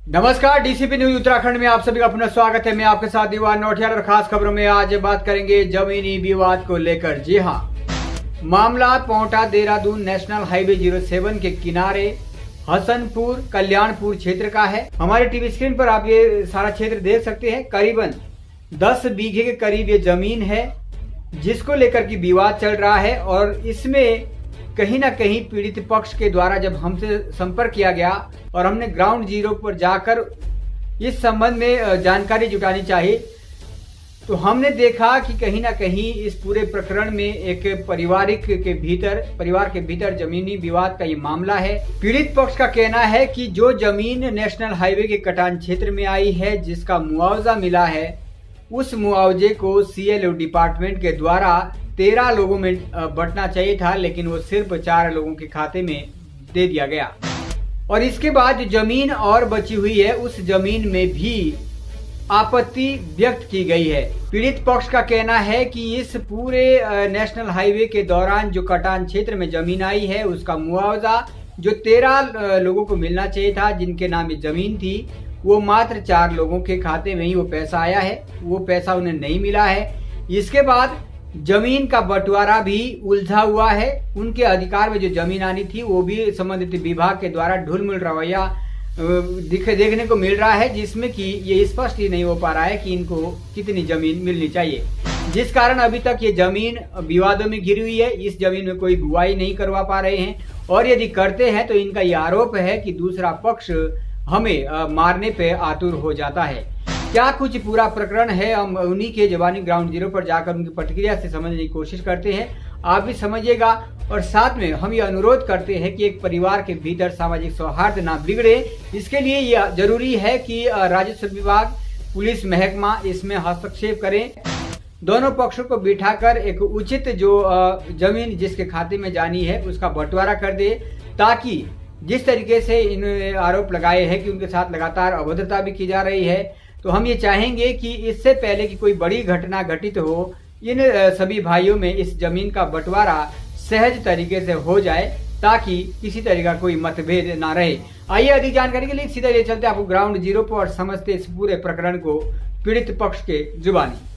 नमस्कार, DCP news Uttarakhand में आप सभी का पुनः स्वागत है। मैं आपके साथ दीवान नौटियाल और खास खबरों में आज बात करेंगे जमीनी विवाद को लेकर। जी हां, मामला पोंटा देहरादून नेशनल हाईवे 07 के किनारे हसनपुर कल्याणपुर क्षेत्र का है। हमारे टीवी स्क्रीन पर आप ये सारा क्षेत्र देख सकते हैं। करीबन 10 बीघे के करीब ये जमीन है जिसको लेकर की विवाद चल रहा है और इसमें कहीं ना कहीं पीड़ित पक्ष के द्वारा जब हमसे संपर्क किया गया और हमने ग्राउंड जीरो पर जाकर इस संबंध में जानकारी जुटानी चाहिए तो हमने देखा कि कहीं ना कहीं इस पूरे प्रकरण में एक परिवार के भीतर जमीनी विवाद का ये मामला है। पीड़ित पक्ष का कहना है कि जो जमीन नेशनल हाईवे के कटान क्षेत्र में आई है, जिसका मुआवजा मिला है, उस मुआवजे को सीएलओ डिपार्टमेंट के द्वारा 13 लोगों में बंटना चाहिए था, लेकिन वो सिर्फ 4 लोगों के खाते में दे दिया गया। और इसके बाद जो जमीन और बची हुई है उस जमीन में भी आपत्ति व्यक्त की गई है। पीड़ित पक्ष का कहना है कि इस पूरे नेशनल हाईवे के दौरान जो कटान क्षेत्र में जमीन आई है उसका मुआवजा जो 13 लोगों को मिलना चाहिए था, जिनके नाम ये जमीन थी, वो मात्र 4 लोगों के खाते में ही वो पैसा आया है। वो पैसा उन्हें नहीं मिला है। इसके बाद जमीन का बंटवारा भी उलझा हुआ है। उनके अधिकार में जो जमीन आनी थी वो भी संबंधित विभाग के द्वारा ढुलमुल रवैया देखने को मिल रहा है, जिसमें कि ये स्पष्ट ही नहीं हो पा रहा है कि इनको कितनी जमीन मिलनी चाहिए, जिस कारण अभी तक ये जमीन विवादों में घिरी हुई है। इस जमीन में कोई बुआई नहीं करवा पा रहे हैं और यदि करते हैं तो इनका ये आरोप है कि दूसरा पक्ष हमें मारने पे आतुर हो जाता है। क्या कुछ पूरा प्रकरण है, हम उन्हीं के जवानी ग्राउंड जीरो पर जाकर उनकी प्रतिक्रिया से समझने की कोशिश करते हैं। आप भी समझिएगा और साथ में हम ये अनुरोध करते हैं कि एक परिवार के भीतर सामाजिक सौहार्द ना बिगड़े, इसके लिए यह जरूरी है कि राजस्व विभाग, पुलिस महकमा इसमें हस्तक्षेप करें। दोनों पक्षों को बिठाकर एक उचित जो जमीन जिसके खाते में जानी है उसका बंटवारा कर दे, ताकि जिस तरीके से इन्होंने आरोप लगाए हैं कि उनके साथ लगातार अभद्रता भी की जा रही है, तो हम ये चाहेंगे कि इससे पहले कि कोई बड़ी घटना घटित हो, इन सभी भाइयों में इस जमीन का बंटवारा सहज तरीके से हो जाए, ताकि किसी तरह का कोई मतभेद ना रहे। आइए अधिक जानकारी के लिए सीधा ले चलते आपको ग्राउंड जीरो पर और समझते इस पूरे प्रकरण को पीड़ित पक्ष के जुबानी।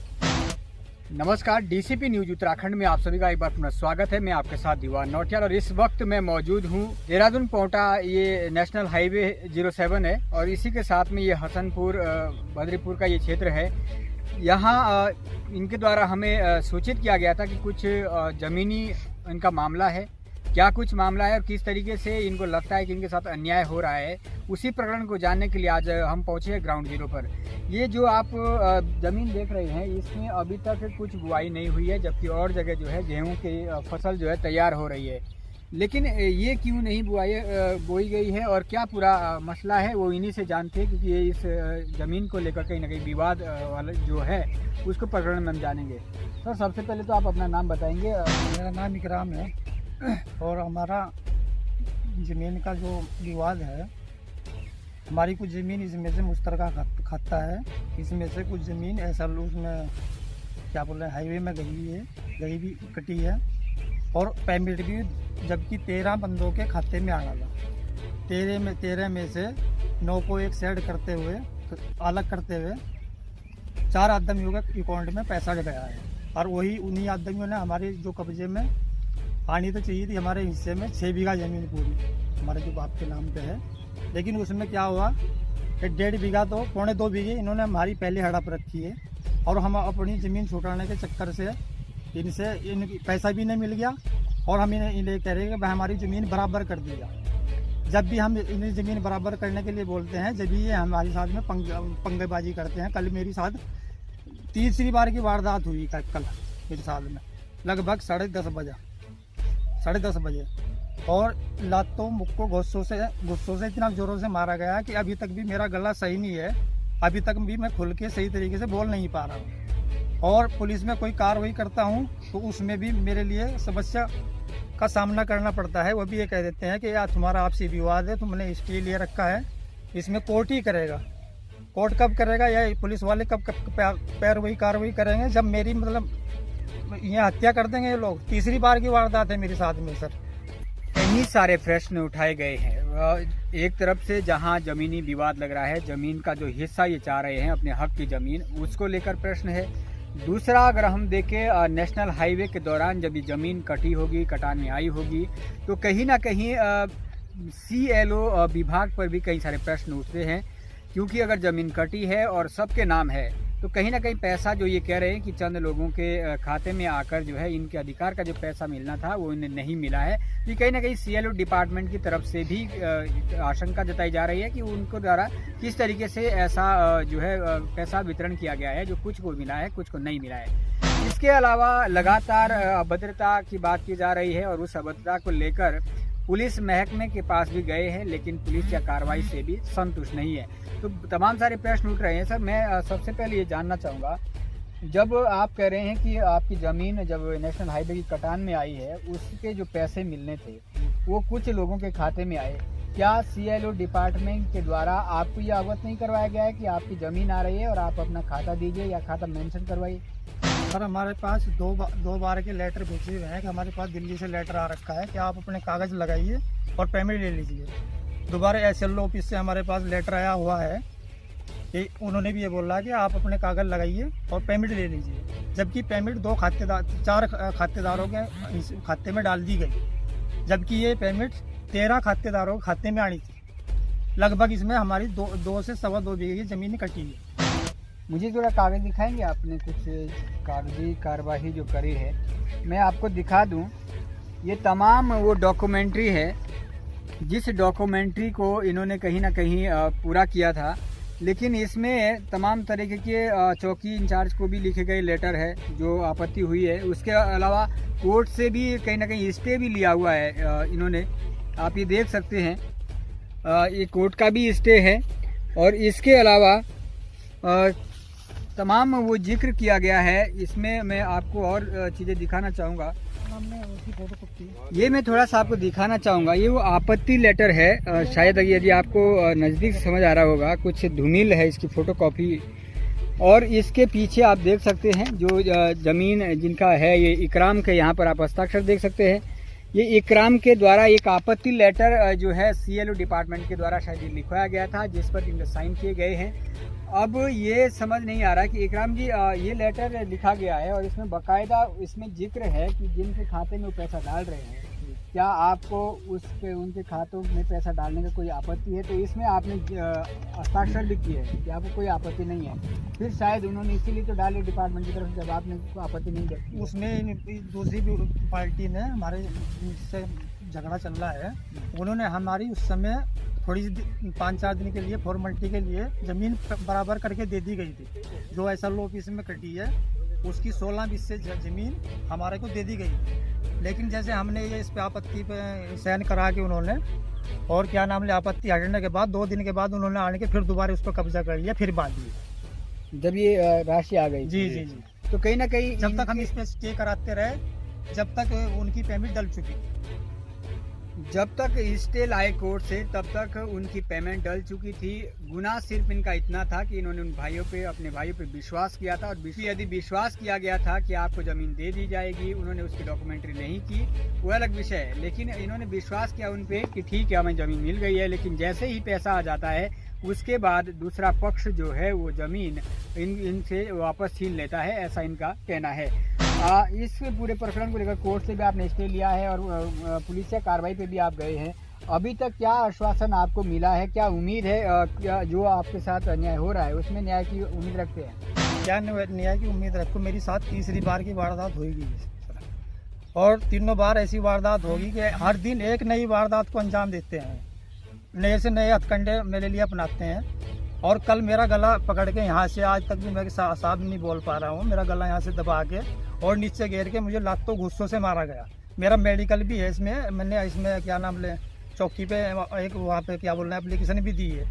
नमस्कार, डीसीपी न्यूज उत्तराखंड में आप सभी का एक बार पुनः स्वागत है। मैं आपके साथ दीवान नौटियाल और इस वक्त मैं मौजूद हूँ देहरादून पोंटा, ये नेशनल हाईवे 07 है और इसी के साथ में ये हसनपुर बद्रीपुर का ये क्षेत्र है। यहाँ इनके द्वारा हमें सूचित किया गया था कि कुछ ज़मीनी इनका मामला है। क्या कुछ मामला है और किस तरीके से इनको लगता है कि इनके साथ अन्याय हो रहा है, उसी प्रकरण को जानने के लिए आज हम पहुंचे हैं ग्राउंड जीरो पर। ये जो आप ज़मीन देख रहे हैं इसमें अभी तक कुछ बुआई नहीं हुई है, जबकि और जगह जो है गेहूं की फसल जो है तैयार हो रही है। लेकिन ये क्यों नहीं बोई गई है और क्या पूरा मसला है वो इन्हीं से जानते हैं, क्योंकि ये इस ज़मीन को लेकर कहीं ना कहीं विवाद वाला जो है उसको प्रकरण में हम जानेंगे। सर, सबसे पहले तो आप अपना नाम बताएंगे। मेरा नाम इकराम है और हमारा ज़मीन का जो विवाद है, हमारी कुछ ज़मीन इसमें से मुश्तरका खाता है। इसमें से कुछ ज़मीन ऐसा उसमें क्या बोल रहे हैं हाईवे में गई भी कटी है और पेमेंट भी, जबकि 13 बंदों के खाते में आना था। 13 में से 9 को एक साइड करते हुए, अलग करते हुए 4 आदमियों के अकाउंट में पैसा गया है और वही उन्हीं आदमियों ने हमारे जो कब्जे में आनी तो चाहिए थी। हमारे हिस्से में 6 बीघा ज़मीन पूरी हमारे जो बाप के नाम पे है, लेकिन उसमें क्या हुआ कि 1.5 बीघा तो 2.25 बीघे इन्होंने हमारी पहले हड़प रखी है और हम अपनी ज़मीन छुटाने के चक्कर से इनसे पैसा भी नहीं मिल गया और हम इन्हें कह रहे हैं कि भाई हमारी ज़मीन बराबर कर दी जाए। जब भी हम इन्हें ज़मीन बराबर करने के लिए बोलते हैं, जब भी ये हमारे साथ में पंगेबाजी करते हैं। कल मेरी साथ तीसरी बार की वारदात हुई कल मेरे साथ में, लगभग 10:30 बजे और लातों मुक्को गुस्सों से इतना ज़ोरों से मारा गया कि अभी तक भी मेरा गला सही नहीं है। अभी तक भी मैं खुल के सही तरीके से बोल नहीं पा रहा हूँ और पुलिस में कोई कार्रवाई करता हूँ तो उसमें भी मेरे लिए समस्या का सामना करना पड़ता है। वो भी ये कह देते हैं कि यार तुम्हारा आपसी विवाद है, तुमने इसके लिए रखा है, इसमें कोर्ट ही करेगा। कोर्ट कब करेगा या पुलिस वाले कब पैरवी कार्रवाई करेंगे, जब मेरी मतलब यहाँ हत्या कर देंगे ये लोग। तीसरी बार की वारदात है मेरे साथ में सर। कई सारे प्रश्न उठाए गए हैं। एक तरफ से जहां जमीनी विवाद लग रहा है, जमीन का जो हिस्सा ये चाह रहे हैं अपने हक की जमीन, उसको लेकर प्रश्न है। दूसरा, अगर हम देखें नेशनल हाईवे के दौरान जब ये ज़मीन कटी होगी, कटान में आई होगी, तो कहीं ना कहीं CLO विभाग पर भी कई सारे प्रश्न उठते हैं, क्योंकि अगर ज़मीन कटी है और सबके नाम है तो कहीं ना कहीं पैसा जो ये कह रहे हैं कि चंद लोगों के खाते में आकर जो है इनके अधिकार का जो पैसा मिलना था वो इन्हें नहीं मिला है। ये कहीं ना कहीं CLO डिपार्टमेंट की तरफ से भी आशंका जताई जा रही है कि उनको द्वारा किस तरीके से ऐसा जो है पैसा वितरण किया गया है, जो कुछ को मिला है कुछ को नहीं मिला है। इसके अलावा लगातार अभद्रता की बात की जा रही है और उस अभद्रता को लेकर पुलिस महकमे के पास भी गए हैं, लेकिन पुलिस या कार्रवाई से भी संतुष्ट नहीं है। तो तमाम सारे प्रश्न उठ रहे हैं। सर, मैं सबसे पहले ये जानना चाहूँगा, जब आप कह रहे हैं कि आपकी ज़मीन जब नेशनल हाईवे की कटान में आई है, उसके जो पैसे मिलने थे वो कुछ लोगों के खाते में आए, क्या CLO डिपार्टमेंट के द्वारा आपको ये अवगत नहीं करवाया गया है कि आपकी ज़मीन आ रही है और आप अपना खाता दीजिए या खाता मेंशन करवाइए? सर, हमारे पास दो बार के लेटर भेजे हुए हैं कि हमारे पास दिल्ली से लेटर आ रखा है कि आप अपने कागज़ लगाइए और पेमेंट ले लीजिए। दोबारा SLO ऑफिस से हमारे पास लेटर आया हुआ है कि उन्होंने भी ये बोला कि आप अपने कागज़ लगाइए और पेमेंट ले लीजिए, जबकि पेमेंट 4 खातेदारों के खाते में डाल दी गई, जबकि ये पेमेंट 13 खातेदारों के खाते में आनी थी। लगभग इसमें हमारी 2 से 2.25 बीघे की ज़मीन कटी है। मुझे थोड़ा कागज़ दिखाएंगे? आपने कुछ कागजी कार्रवाई जो करी है, मैं आपको दिखा दूं। ये तमाम वो डॉक्यूमेंट्री है जिस डॉक्यूमेंट्री को इन्होंने कहीं ना कहीं पूरा किया था, लेकिन इसमें तमाम तरीके के चौकी इंचार्ज को भी लिखे गए लेटर है जो आपत्ति हुई है। उसके अलावा कोर्ट से भी कहीं ना कहीं स्टे भी लिया हुआ है इन्होंने, आप ये देख सकते हैं। ये कोर्ट का भी स्टे है और इसके अलावा तमाम वो जिक्र किया गया है। इसमें मैं आपको और चीज़ें दिखाना चाहूँगा। ये मैं थोड़ा सा आपको दिखाना चाहूँगा। ये वो आपत्ति लेटर है, शायद यदि आपको नज़दीक से समझ आ रहा होगा, कुछ धूमिल है इसकी फ़ोटोकॉपी। और इसके पीछे आप देख सकते हैं जो ज़मीन जिनका है, ये इकराम के यहाँ पर आप हस्ताक्षर देख सकते हैं। ये इकराम के द्वारा एक आपत्ति लेटर जो है CLO डिपार्टमेंट के द्वारा शायद लिखवाया गया था, जिस पर इनके साइन किए गए हैं। अब ये समझ नहीं आ रहा कि इकराम जी ये लेटर लिखा गया है और इसमें बाकायदा इसमें जिक्र है कि जिनके खाते में वो पैसा डाल रहे हैं, क्या आपको उनके खातों में पैसा डालने का कोई आपत्ति है? तो इसमें आपने हस्ताक्षर भी किए हैं कि आपको कोई आपत्ति नहीं है। फिर शायद उन्होंने इसीलिए तो डाले डिपार्टमेंट की तरफ से, जब आपने आपत्ति नहीं दी। उसमें दूसरी पार्टी ने हमारे से झगड़ा चल रहा है, उन्होंने हमारी उस समय थोड़ी सी 5-4 दिन के लिए फॉर्मेलिटी के लिए ज़मीन बराबर करके दे दी गई थी। जो SLO ऑफिस में कटी है उसकी 16 से ज़मीन हमारे को दे दी गई, लेकिन जैसे हमने ये इस पे आपत्ति पे साइन करा के उन्होंने और क्या नाम ले आपत्ति हटने के बाद 2 दिन के बाद उन्होंने आने के फिर दोबारा उस पर कब्जा कर लिया, फिर बांध दिया जब ये राशि आ गई। जी जी जी। तो कहीं ना कहीं जब तक हम इस पर स्टे कराते रहे, जब तक उनकी पेमेंट डल चुकी, जब तक स्टे लाए कोर्ट से तब तक उनकी पेमेंट डल चुकी थी। गुनाह सिर्फ इनका इतना था कि इन्होंने उन भाइयों पे, अपने भाइयों पे विश्वास किया था, और यदि विश्वास किया गया था कि आपको ज़मीन दे दी जाएगी, उन्होंने उसकी डॉक्यूमेंट्री नहीं की, वो अलग विषय है। लेकिन इन्होंने विश्वास किया उन पे कि ठीक है हमें ज़मीन मिल गई है, लेकिन जैसे ही पैसा आ जाता है उसके बाद दूसरा पक्ष जो है वो ज़मीन इनसे वापस छीन लेता है, ऐसा इनका कहना है। इस पूरे प्रकरण को लेकर कोर्ट से भी आपने स्टे लिया है और पुलिस से कार्रवाई पे भी आप गए हैं। अभी तक क्या आश्वासन आपको मिला है? क्या उम्मीद है क्या जो आपके साथ अन्याय हो रहा है उसमें न्याय की उम्मीद रखते हैं? क्या न्याय की उम्मीद रखो? मेरी साथ तीसरी बार की वारदात होगी और तीनों बार ऐसी वारदात होगी कि हर दिन एक नई वारदात को अंजाम देते हैं, नए से नए हथकंडे मेरे लिए अपनाते हैं। और कल मेरा गला पकड़ के यहाँ से, आज तक भी मैं साफ नहीं बोल पा रहा हूँ, मेरा गला यहाँ से दबा के और नीचे घेर के मुझे लातों गुस्सों से मारा गया। मेरा मेडिकल भी है इसमें, मैंने इसमें क्या नाम ले चौकी पे एक वहाँ पे क्या बोल रहे हैं एप्लीकेशन भी दी है,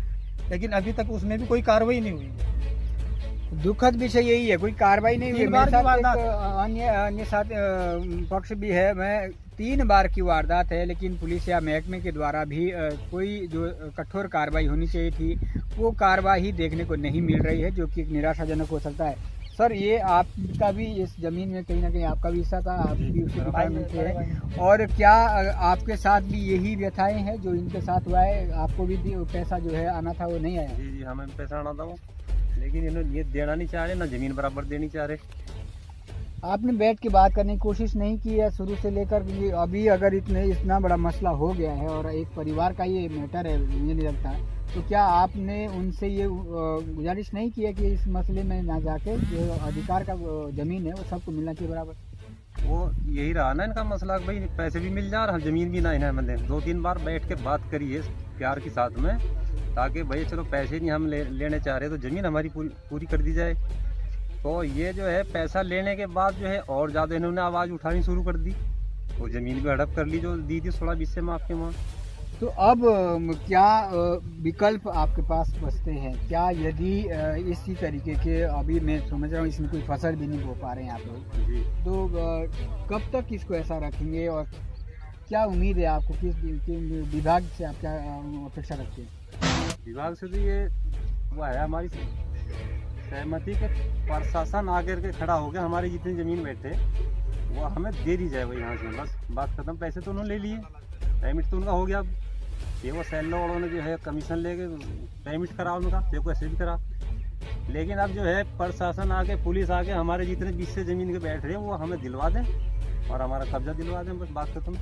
लेकिन अभी तक उसमें भी कोई कार्रवाई नहीं हुई। दुखद विषय यही है, कोई कार्रवाई नहीं हुई। मेरे साथ अन्य साथ पक्ष भी है। मैं 3 बार की वारदात है, लेकिन पुलिस या महकमे के द्वारा भी कोई जो कठोर कार्रवाई होनी चाहिए थी वो कार्रवाई देखने को नहीं मिल रही है, जो कि निराशाजनक हो सकता है। सर ये आपका भी इस जमीन में कहीं ना कहीं आपका भी हिस्सा था, आप भी उसी डिपार्टमेंट से हैं, और क्या आपके साथ भी यही व्यथाएं हैं जो इनके साथ हुआ है? आपको भी पैसा जो है आना था वो नहीं आया? जी जी, हमें पैसा आना था वो, लेकिन इन्होंने ये देना नहीं चाह रहे, ना जमीन बराबर देनी चाह रहे। आपने बैठ के बात करने की कोशिश नहीं की है शुरू से लेकर? क्योंकि अभी अगर इतना बड़ा मसला हो गया है और एक परिवार का ये मैटर है, मुझे नहीं लगता, तो क्या आपने उनसे ये गुजारिश नहीं की है कि इस मसले में ना जाके जो अधिकार का जमीन है वो सबको मिलना चाहिए बराबर? वो यही रहा ना इनका मसला, भाई पैसे भी मिल जा और हम जमीन भी ना इन्हें हमें दें। 2-3 बार बैठ के बात करी है प्यार के साथ में, ताकि भाई चलो पैसे नहीं हम लेने चाह रहे तो ज़मीन हमारी पूरी कर दी जाए। तो ये जो है पैसा लेने के बाद जो है और ज़्यादा इन्होंने आवाज़ उठानी शुरू कर दी, वो ज़मीन भी हड़प कर ली जो दी थी 16 बीस से माँ आपके वहाँ। तो अब क्या विकल्प आपके पास बचते हैं? क्या यदि इसी तरीके के, अभी मैं समझ रहा हूँ इसमें कोई फसल भी नहीं बो पा रहे हैं आप लोग, जी, तो कब तक इसको ऐसा रखेंगे और क्या उम्मीद है आपको? किस विभाग से आप क्या अपेक्षा रखते हैं? विभाग से तो ये वो है हमारी सहमति के प्रशासन आगे के खड़ा हो गया, हमारी जितनी ज़मीन बैठे वो हमें दे दी जाए, वही यहाँ से बस बात खत्म। पैसे तो उन्होंने ले लिए, पेमेंट तो उनका हो गया। अब ये वो सैलो वालों ने जो है कमीशन लेके पेमेंट करा उनका, देखो ऐसे भी करा, लेकिन अब जो है प्रशासन आके पुलिस आके हमारे जितने 20 से ज़मीन के बैठ रहे हैं वो हमें दिलवा दें और हमारा कब्जा दिलवा दें, बस बात खत्म।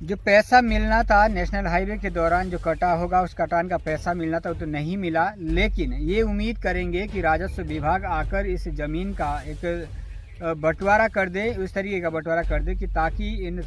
जो पैसा मिलना था नेशनल हाईवे के दौरान, जो कटा होगा उस कटान का पैसा मिलना था वो तो नहीं मिला, लेकिन ये उम्मीद करेंगे कि राजस्व विभाग आकर इस जमीन का एक बंटवारा कर दे, उस तरीके का बंटवारा कर दे कि ताकि इन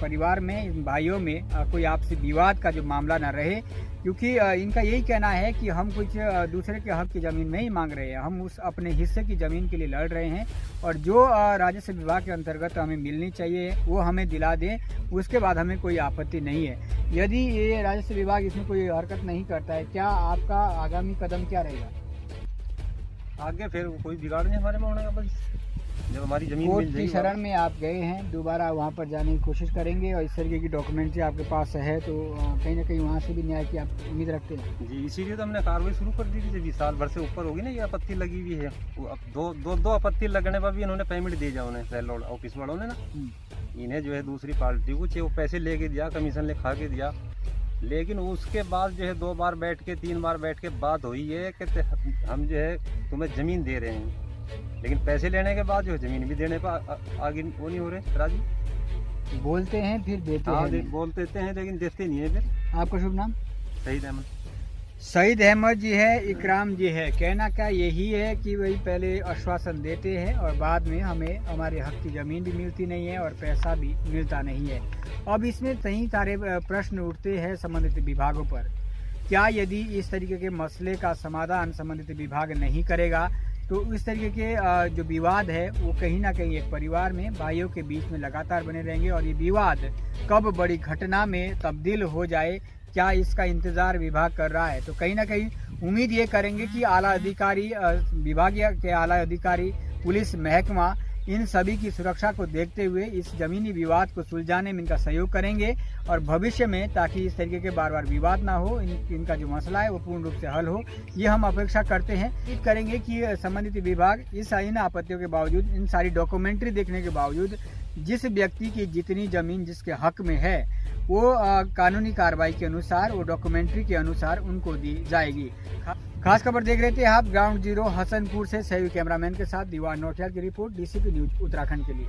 परिवार में, इन भाइयों में कोई आपसी विवाद का जो मामला ना रहे। क्योंकि इनका यही कहना है कि हम कुछ दूसरे के हक की ज़मीन नहीं मांग रहे हैं, हम उस अपने हिस्से की ज़मीन के लिए लड़ रहे हैं और जो राजस्व विभाग के अंतर्गत हमें मिलनी चाहिए वो हमें दिला दें, उसके बाद हमें कोई आपत्ति नहीं है। यदि ये राजस्व विभाग इसमें कोई हरकत नहीं करता है, क्या आपका आगामी कदम क्या रहेगा? आगे फिर कोई बिगाड़ नहीं हमारे में होने का, बस जब हमारी जमीन कोर्ट मिल की जाएगी। शरण में आप गए हैं, दोबारा वहाँ पर जाने की कोशिश करेंगे और इस तरीके की डॉक्यूमेंट्री आपके पास है तो कहीं ना कहीं वहाँ से भी न्याय की आप उम्मीद रखते हैं? जी, इसीलिए तो हमने कार्रवाई शुरू कर दी थी। जब 20 साल भर से ऊपर होगी ना ये आपत्ति लगी हुई है, वो अब दो आपत्ति लगने पर भी इन्होंने पेमेंट दे दिया उन्हें, सेल ऑफिस वालों ने ना, इन्हें जो है दूसरी पार्टी को चाहे वो पैसे लेके दिया, कमीशन ले खा के दिया, लेकिन उसके बाद जो है 2 बार बैठ के 3 बार बैठ के बात हुई है कि हम जो है तुम्हें ज़मीन दे रहे हैं, लेकिन पैसे लेने के बाद जो है ज़मीन भी देने पर आगे वो नहीं हो रहे। राजी बोलते हैं फिर देते हाँ, हैं? बोल देते हैं लेकिन देते नहीं है। फिर आपका शुभ नाम? शहीद अहमद। शहीद अहमद जी है, इकराम जी है, कहना क्या यही है कि वही पहले आश्वासन देते हैं और बाद में हमें हमारे हक की ज़मीन भी मिलती नहीं है और पैसा भी मिलता नहीं है। अब इसमें कई सारे प्रश्न उठते हैं संबंधित विभागों पर। क्या यदि इस तरीके के मसले का समाधान संबंधित विभाग नहीं करेगा तो इस तरीके के जो विवाद है वो कहीं ना कहीं एक परिवार में, भाइयों के बीच में लगातार बने रहेंगे और ये विवाद कब बड़ी घटना में तब्दील हो जाए, क्या इसका इंतजार विभाग कर रहा है? तो कहीं ना कहीं उम्मीद ये करेंगे कि आला अधिकारी, विभागीय के आला अधिकारी, पुलिस महकमा इन सभी की सुरक्षा को देखते हुए इस जमीनी विवाद को सुलझाने में इनका सहयोग करेंगे और भविष्य में ताकि इस तरीके के बार बार विवाद ना हो, इनका जो मसला है वो पूर्ण रूप से हल हो, ये हम अपेक्षा करते हैं। उम्मीद करेंगे कि संबंधित विभाग इन आपत्तियों के बावजूद, इन सारी डॉक्यूमेंट्री देखने के बावजूद, जिस व्यक्ति की जितनी जमीन जिसके हक में है वो कानूनी कार्रवाई के अनुसार, वो डॉक्यूमेंट्री के अनुसार उनको दी जाएगी। खास खबर देख रहे थे आप ग्राउंड जीरो हसनपुर से सहयोगी कैमरामैन के साथ दीवान नौटियाल की रिपोर्ट, डीसीपी न्यूज उत्तराखंड के लिए।